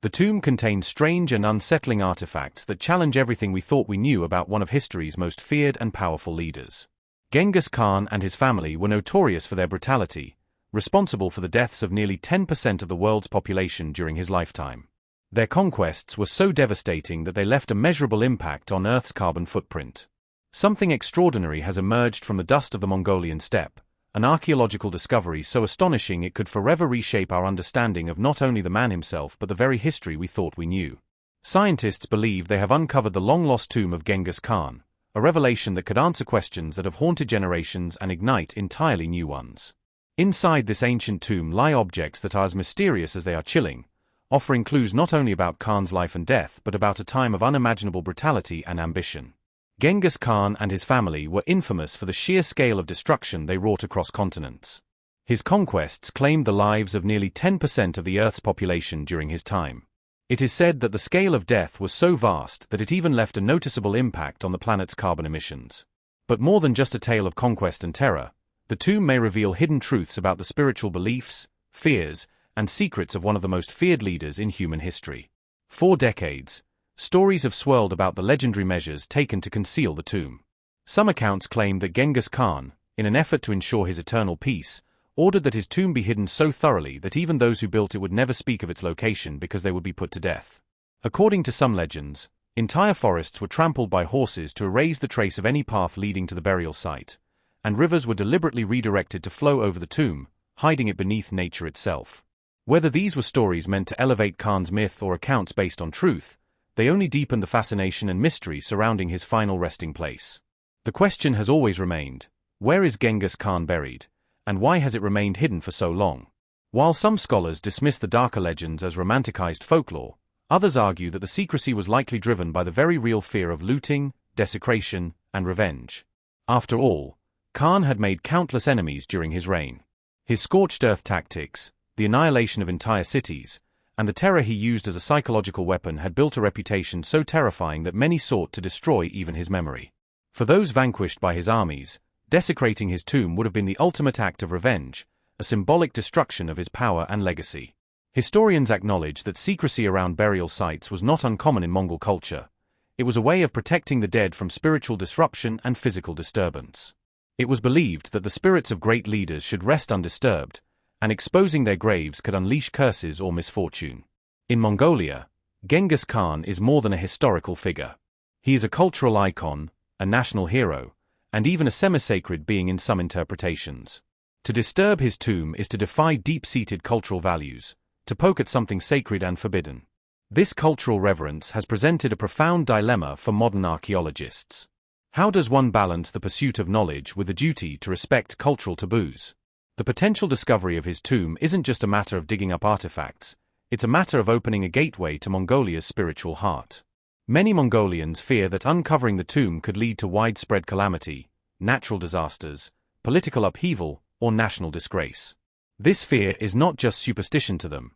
The tomb contains strange and unsettling artifacts that challenge everything we thought we knew about one of history's most feared and powerful leaders. Genghis Khan and his family were notorious for their brutality, responsible for the deaths of nearly 10% of the world's population during his lifetime. Their conquests were so devastating that they left a measurable impact on Earth's carbon footprint. Something extraordinary has emerged from the dust of the Mongolian steppe, an archaeological discovery so astonishing it could forever reshape our understanding of not only the man himself but the very history we thought we knew. Scientists believe they have uncovered the long-lost tomb of Genghis Khan, a revelation that could answer questions that have haunted generations and ignite entirely new ones. Inside this ancient tomb lie objects that are as mysterious as they are chilling, offering clues not only about Khan's life and death but about a time of unimaginable brutality and ambition. Genghis Khan and his family were infamous for the sheer scale of destruction they wrought across continents. His conquests claimed the lives of nearly 10% of the Earth's population during his time. It is said that the scale of death was so vast that it even left a noticeable impact on the planet's carbon emissions. But more than just a tale of conquest and terror, the tomb may reveal hidden truths about the spiritual beliefs, fears, and secrets of one of the most feared leaders in human history. For decades, stories have swirled about the legendary measures taken to conceal the tomb. Some accounts claim that Genghis Khan, in an effort to ensure his eternal peace, ordered that his tomb be hidden so thoroughly that even those who built it would never speak of its location because they would be put to death. According to some legends, entire forests were trampled by horses to erase the trace of any path leading to the burial site, and rivers were deliberately redirected to flow over the tomb, hiding it beneath nature itself. Whether these were stories meant to elevate Khan's myth or accounts based on truth, they only deepened the fascination and mystery surrounding his final resting place. The question has always remained, where is Genghis Khan buried, and why has it remained hidden for so long? While some scholars dismiss the darker legends as romanticized folklore, others argue that the secrecy was likely driven by the very real fear of looting, desecration, and revenge. After all, Khan had made countless enemies during his reign. His scorched earth tactics, the annihilation of entire cities, and the terror he used as a psychological weapon had built a reputation so terrifying that many sought to destroy even his memory. For those vanquished by his armies, desecrating his tomb would have been the ultimate act of revenge, a symbolic destruction of his power and legacy. Historians acknowledge that secrecy around burial sites was not uncommon in Mongol culture. It was a way of protecting the dead from spiritual disruption and physical disturbance. It was believed that the spirits of great leaders should rest undisturbed, and exposing their graves could unleash curses or misfortune. In Mongolia, Genghis Khan is more than a historical figure. He is a cultural icon, a national hero, and even a semi-sacred being in some interpretations. To disturb his tomb is to defy deep-seated cultural values, to poke at something sacred and forbidden. This cultural reverence has presented a profound dilemma for modern archaeologists. How does one balance the pursuit of knowledge with the duty to respect cultural taboos? The potential discovery of his tomb isn't just a matter of digging up artifacts, it's a matter of opening a gateway to Mongolia's spiritual heart. Many Mongolians fear that uncovering the tomb could lead to widespread calamity, natural disasters, political upheaval, or national disgrace. This fear is not just superstition to them,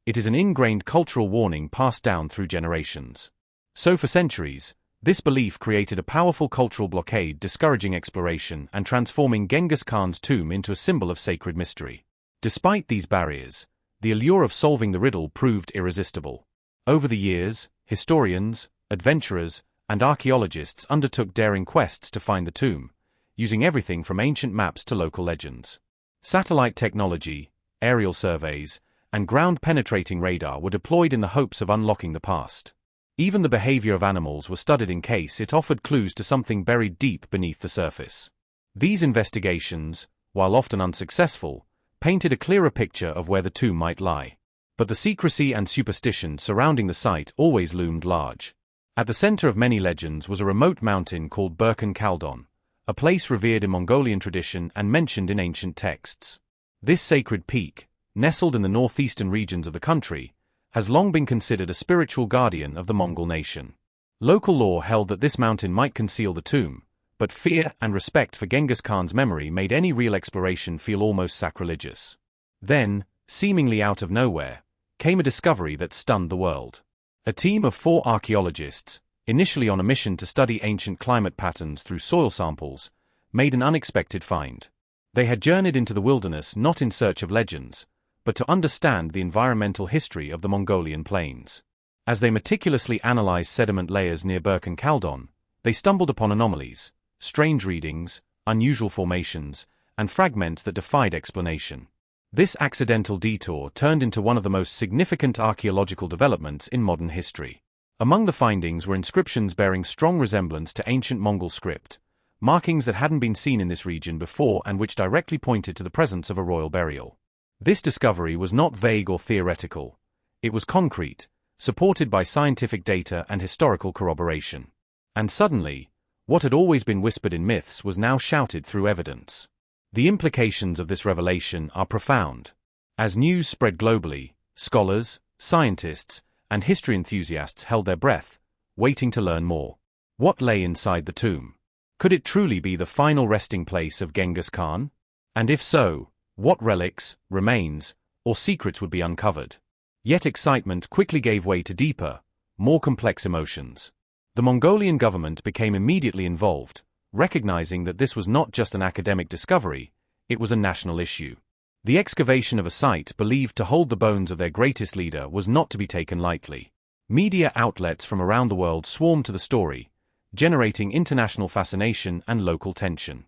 it is an ingrained cultural warning passed down through generations. So for centuries, this belief created a powerful cultural blockade discouraging exploration and transforming Genghis Khan's tomb into a symbol of sacred mystery. Despite these barriers, the allure of solving the riddle proved irresistible. Over the years, historians, adventurers, and archaeologists undertook daring quests to find the tomb, using everything from ancient maps to local legends. Satellite technology, aerial surveys, and ground-penetrating radar were deployed in the hopes of unlocking the past. Even the behavior of animals was studied in case it offered clues to something buried deep beneath the surface. These investigations, while often unsuccessful, painted a clearer picture of where the tomb might lie. But the secrecy and superstition surrounding the site always loomed large. At the center of many legends was a remote mountain called Burkhan Khaldon, a place revered in Mongolian tradition and mentioned in ancient texts. This sacred peak, nestled in the northeastern regions of the country, has long been considered a spiritual guardian of the Mongol nation. Local lore held that this mountain might conceal the tomb, but fear and respect for Genghis Khan's memory made any real exploration feel almost sacrilegious. Then, seemingly out of nowhere, came a discovery that stunned the world. A team of 4 archaeologists, initially on a mission to study ancient climate patterns through soil samples, made an unexpected find. They had journeyed into the wilderness not in search of legends, but to understand the environmental history of the Mongolian plains. As they meticulously analyzed sediment layers near Birken Kaldon, they stumbled upon anomalies, strange readings, unusual formations, and fragments that defied explanation. This accidental detour turned into one of the most significant archaeological developments in modern history. Among the findings were inscriptions bearing strong resemblance to ancient Mongol script, markings that hadn't been seen in this region before and which directly pointed to the presence of a royal burial. This discovery was not vague or theoretical. It was concrete, supported by scientific data and historical corroboration. And suddenly, what had always been whispered in myths was now shouted through evidence. The implications of this revelation are profound. As news spread globally, scholars, scientists, and history enthusiasts held their breath, waiting to learn more. What lay inside the tomb? Could it truly be the final resting place of Genghis Khan? And if so, what relics, remains, or secrets would be uncovered? Yet excitement quickly gave way to deeper, more complex emotions. The Mongolian government became immediately involved, recognizing that this was not just an academic discovery, it was a national issue. The excavation of a site believed to hold the bones of their greatest leader was not to be taken lightly. Media outlets from around the world swarmed to the story, generating international fascination and local tension.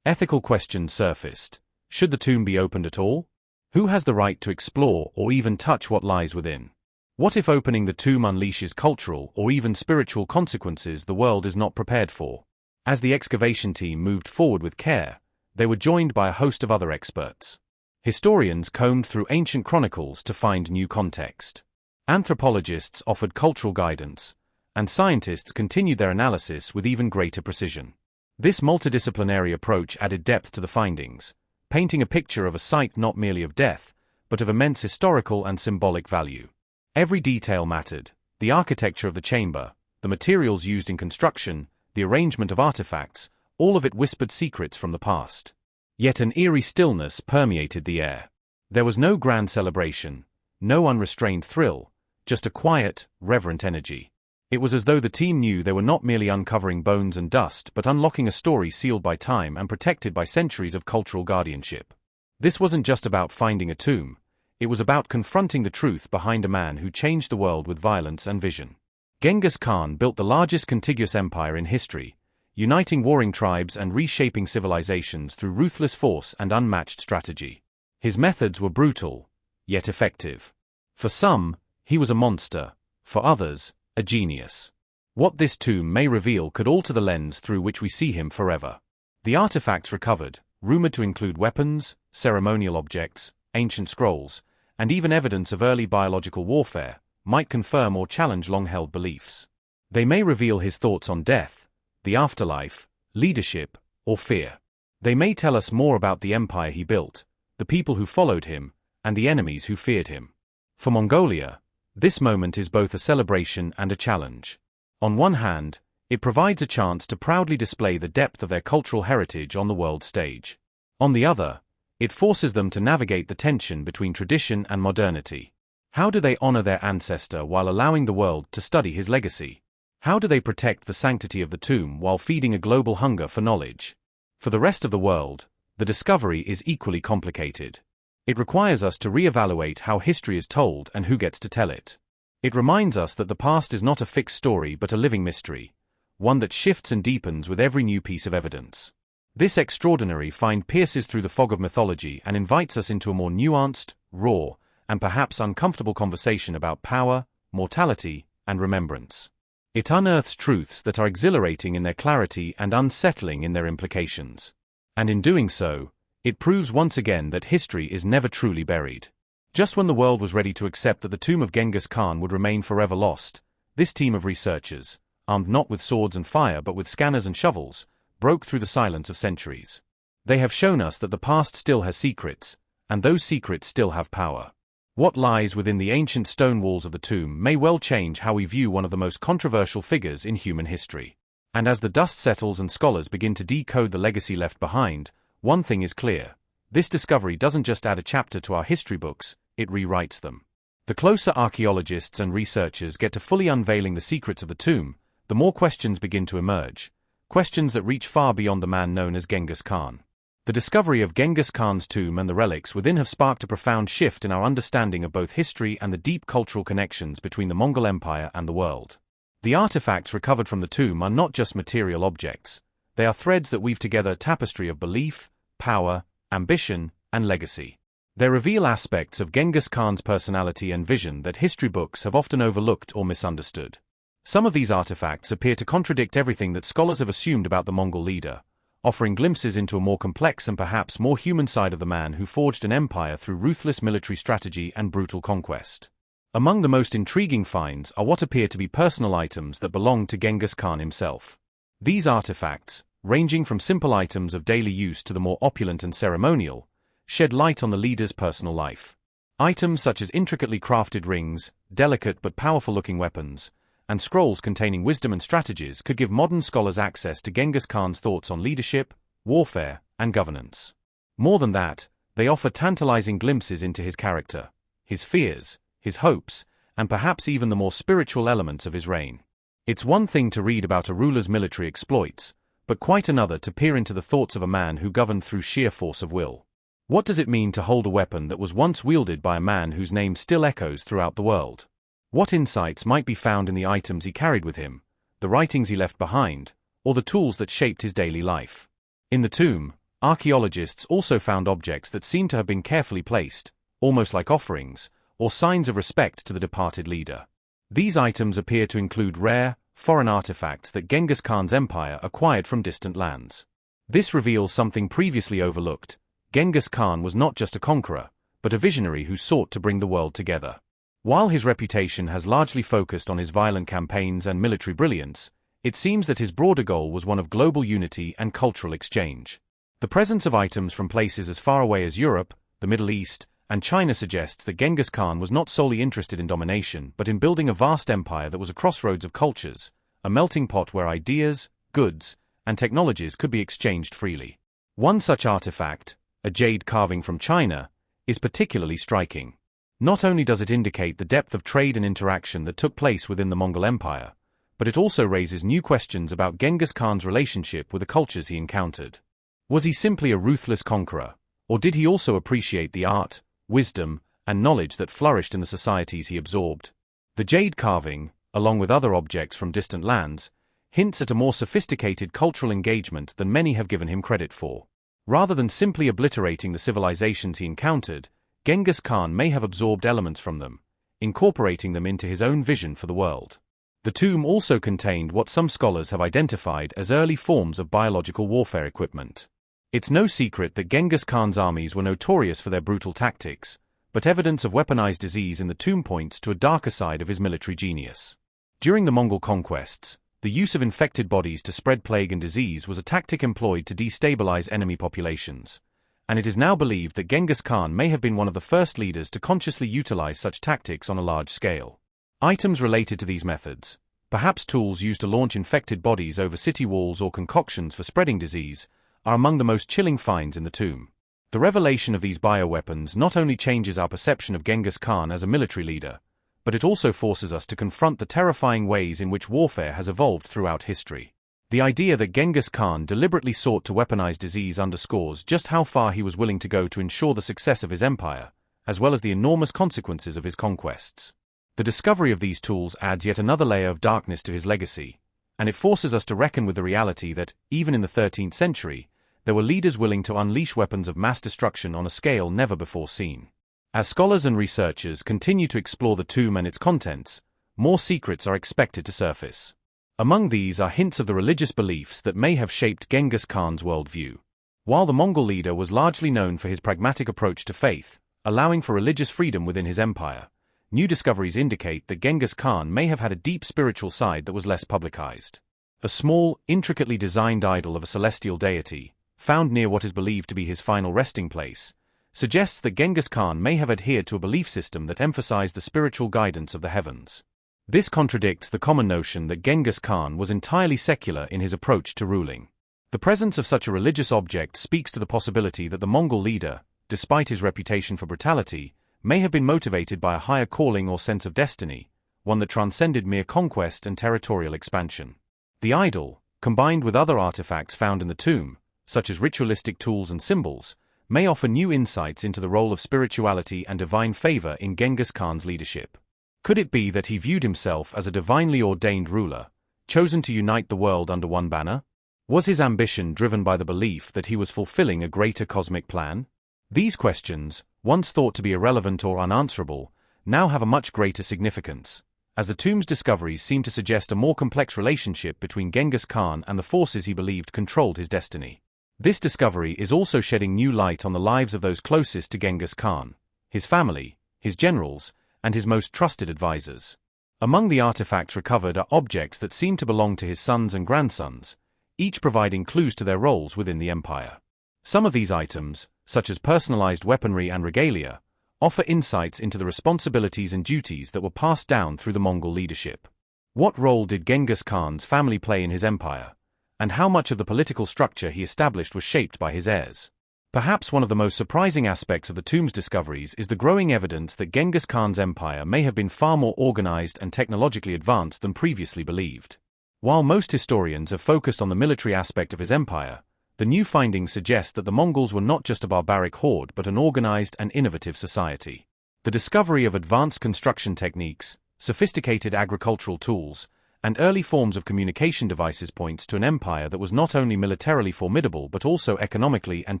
Ethical questions surfaced. Should the tomb be opened at all? Who has the right to explore or even touch what lies within? What if opening the tomb unleashes cultural or even spiritual consequences the world is not prepared for? As the excavation team moved forward with care, they were joined by a host of other experts. Historians combed through ancient chronicles to find new context. Anthropologists offered cultural guidance, and scientists continued their analysis with even greater precision. This multidisciplinary approach added depth to the findings, painting a picture of a site not merely of death, but of immense historical and symbolic value. Every detail mattered: the architecture of the chamber, the materials used in construction, the arrangement of artifacts, all of it whispered secrets from the past. Yet an eerie stillness permeated the air. There was no grand celebration, no unrestrained thrill, just a quiet, reverent energy. It was as though the team knew they were not merely uncovering bones and dust but unlocking a story sealed by time and protected by centuries of cultural guardianship. This wasn't just about finding a tomb, it was about confronting the truth behind a man who changed the world with violence and vision. Genghis Khan built the largest contiguous empire in history, uniting warring tribes and reshaping civilizations through ruthless force and unmatched strategy. His methods were brutal, yet effective. For some, he was a monster; for others, a genius. What this tomb may reveal could alter the lens through which we see him forever. The artifacts recovered, rumored to include weapons, ceremonial objects, ancient scrolls, and even evidence of early biological warfare, might confirm or challenge long-held beliefs. They may reveal his thoughts on death, the afterlife, leadership, or fear. They may tell us more about the empire he built, the people who followed him, and the enemies who feared him. For Mongolia, this moment is both a celebration and a challenge. On one hand, it provides a chance to proudly display the depth of their cultural heritage on the world stage. On the other, it forces them to navigate the tension between tradition and modernity. How do they honor their ancestor while allowing the world to study his legacy? How do they protect the sanctity of the tomb while feeding a global hunger for knowledge? For the rest of the world, the discovery is equally complicated. It requires us to reevaluate how history is told and who gets to tell it. It reminds us that the past is not a fixed story but a living mystery, one that shifts and deepens with every new piece of evidence. This extraordinary find pierces through the fog of mythology and invites us into a more nuanced, raw, and perhaps uncomfortable conversation about power, mortality, and remembrance. It unearths truths that are exhilarating in their clarity and unsettling in their implications. And in doing so, it proves once again that history is never truly buried. Just when the world was ready to accept that the tomb of Genghis Khan would remain forever lost, this team of researchers, armed not with swords and fire but with scanners and shovels, broke through the silence of centuries. They have shown us that the past still has secrets, and those secrets still have power. What lies within the ancient stone walls of the tomb may well change how we view one of the most controversial figures in human history. And as the dust settles and scholars begin to decode the legacy left behind, one thing is clear: this discovery doesn't just add a chapter to our history books, it rewrites them. The closer archaeologists and researchers get to fully unveiling the secrets of the tomb, the more questions begin to emerge, questions that reach far beyond the man known as Genghis Khan. The discovery of Genghis Khan's tomb and the relics within have sparked a profound shift in our understanding of both history and the deep cultural connections between the Mongol Empire and the world. The artifacts recovered from the tomb are not just material objects, they are threads that weave together a tapestry of belief, power, ambition, and legacy. They reveal aspects of Genghis Khan's personality and vision that history books have often overlooked or misunderstood. Some of these artifacts appear to contradict everything that scholars have assumed about the Mongol leader, offering glimpses into a more complex and perhaps more human side of the man who forged an empire through ruthless military strategy and brutal conquest. Among the most intriguing finds are what appear to be personal items that belonged to Genghis Khan himself. These artifacts, ranging from simple items of daily use to the more opulent and ceremonial, shed light on the leader's personal life. Items such as intricately crafted rings, delicate but powerful-looking weapons, and scrolls containing wisdom and strategies could give modern scholars access to Genghis Khan's thoughts on leadership, warfare, and governance. More than that, they offer tantalizing glimpses into his character, his fears, his hopes, and perhaps even the more spiritual elements of his reign. It's one thing to read about a ruler's military exploits, but quite another to peer into the thoughts of a man who governed through sheer force of will. What does it mean to hold a weapon that was once wielded by a man whose name still echoes throughout the world? What insights might be found in the items he carried with him, the writings he left behind, or the tools that shaped his daily life? In the tomb, archaeologists also found objects that seem to have been carefully placed, almost like offerings, or signs of respect to the departed leader. These items appear to include rare, foreign artifacts that Genghis Khan's empire acquired from distant lands. This reveals something previously overlooked. Genghis Khan was not just a conqueror, but a visionary who sought to bring the world together. While his reputation has largely focused on his violent campaigns and military brilliance, it seems that his broader goal was one of global unity and cultural exchange. The presence of items from places as far away as Europe, the Middle East, and China suggests that Genghis Khan was not solely interested in domination but in building a vast empire that was a crossroads of cultures, a melting pot where ideas, goods, and technologies could be exchanged freely. One such artifact, a jade carving from China, is particularly striking. Not only does it indicate the depth of trade and interaction that took place within the Mongol Empire, but it also raises new questions about Genghis Khan's relationship with the cultures he encountered. Was he simply a ruthless conqueror, or did he also appreciate the art, wisdom, and knowledge that flourished in the societies he absorbed? The jade carving, along with other objects from distant lands, hints at a more sophisticated cultural engagement than many have given him credit for. Rather than simply obliterating the civilizations he encountered, Genghis Khan may have absorbed elements from them, incorporating them into his own vision for the world. The tomb also contained what some scholars have identified as early forms of biological warfare equipment. It's no secret that Genghis Khan's armies were notorious for their brutal tactics, but evidence of weaponized disease in the tomb points to a darker side of his military genius. During the Mongol conquests, the use of infected bodies to spread plague and disease was a tactic employed to destabilize enemy populations, and it is now believed that Genghis Khan may have been one of the first leaders to consciously utilize such tactics on a large scale. Items related to these methods, perhaps tools used to launch infected bodies over city walls or concoctions for spreading disease, are among the most chilling finds in the tomb. The revelation of these bioweapons not only changes our perception of Genghis Khan as a military leader, but it also forces us to confront the terrifying ways in which warfare has evolved throughout history. The idea that Genghis Khan deliberately sought to weaponize disease underscores just how far he was willing to go to ensure the success of his empire, as well as the enormous consequences of his conquests. The discovery of these tools adds yet another layer of darkness to his legacy, and it forces us to reckon with the reality that, even in the 13th century, there were leaders willing to unleash weapons of mass destruction on a scale never before seen. As scholars and researchers continue to explore the tomb and its contents, more secrets are expected to surface. Among these are hints of the religious beliefs that may have shaped Genghis Khan's worldview. While the Mongol leader was largely known for his pragmatic approach to faith, allowing for religious freedom within his empire, new discoveries indicate that Genghis Khan may have had a deep spiritual side that was less publicized. A small, intricately designed idol of a celestial deity, found near what is believed to be his final resting place, suggests that Genghis Khan may have adhered to a belief system that emphasized the spiritual guidance of the heavens. This contradicts the common notion that Genghis Khan was entirely secular in his approach to ruling. The presence of such a religious object speaks to the possibility that the Mongol leader, despite his reputation for brutality, may have been motivated by a higher calling or sense of destiny, one that transcended mere conquest and territorial expansion. The idol, combined with other artifacts found in the tomb, such as ritualistic tools and symbols, may offer new insights into the role of spirituality and divine favor in Genghis Khan's leadership. Could it be that he viewed himself as a divinely ordained ruler, chosen to unite the world under one banner? Was his ambition driven by the belief that he was fulfilling a greater cosmic plan? These questions, once thought to be irrelevant or unanswerable, now have a much greater significance, as the tomb's discoveries seem to suggest a more complex relationship between Genghis Khan and the forces he believed controlled his destiny. This discovery is also shedding new light on the lives of those closest to Genghis Khan, his family, his generals, and his most trusted advisors. Among the artifacts recovered are objects that seem to belong to his sons and grandsons, each providing clues to their roles within the empire. Some of these items, such as personalized weaponry and regalia, offer insights into the responsibilities and duties that were passed down through the Mongol leadership. What role did Genghis Khan's family play in his empire, and how much of the political structure he established was shaped by his heirs? Perhaps one of the most surprising aspects of the tomb's discoveries is the growing evidence that Genghis Khan's empire may have been far more organized and technologically advanced than previously believed. While most historians have focused on the military aspect of his empire, the new findings suggest that the Mongols were not just a barbaric horde but an organized and innovative society. The discovery of advanced construction techniques, sophisticated agricultural tools, and early forms of communication devices points to an empire that was not only militarily formidable but also economically and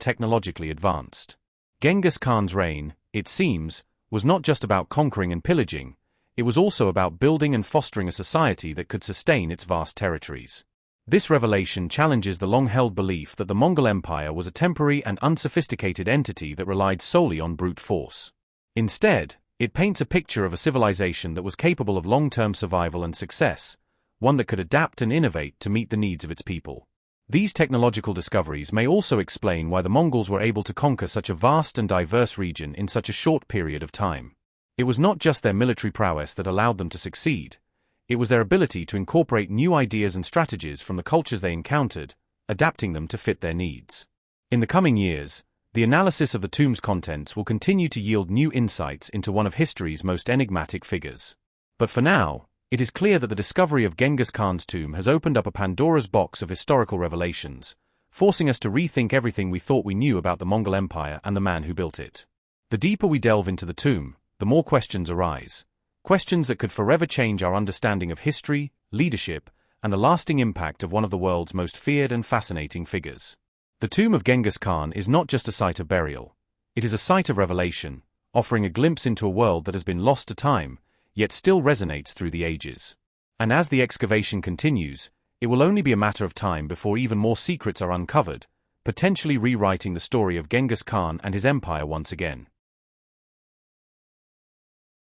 technologically advanced. Genghis Khan's reign, it seems, was not just about conquering and pillaging, it was also about building and fostering a society that could sustain its vast territories. This revelation challenges the long-held belief that the Mongol Empire was a temporary and unsophisticated entity that relied solely on brute force. Instead, it paints a picture of a civilization that was capable of long-term survival and success, one that could adapt and innovate to meet the needs of its people. These technological discoveries may also explain why the Mongols were able to conquer such a vast and diverse region in such a short period of time. It was not just their military prowess that allowed them to succeed. It was their ability to incorporate new ideas and strategies from the cultures they encountered, adapting them to fit their needs. In the coming years, the analysis of the tomb's contents will continue to yield new insights into one of history's most enigmatic figures. But for now, it is clear that the discovery of Genghis Khan's tomb has opened up a Pandora's box of historical revelations, forcing us to rethink everything we thought we knew about the Mongol Empire and the man who built it. The deeper we delve into the tomb, the more questions arise. Questions that could forever change our understanding of history, leadership, and the lasting impact of one of the world's most feared and fascinating figures. The tomb of Genghis Khan is not just a site of burial. It is a site of revelation, offering a glimpse into a world that has been lost to time, yet still resonates through the ages. And as the excavation continues, it will only be a matter of time before even more secrets are uncovered, potentially rewriting the story of Genghis Khan and his empire once again.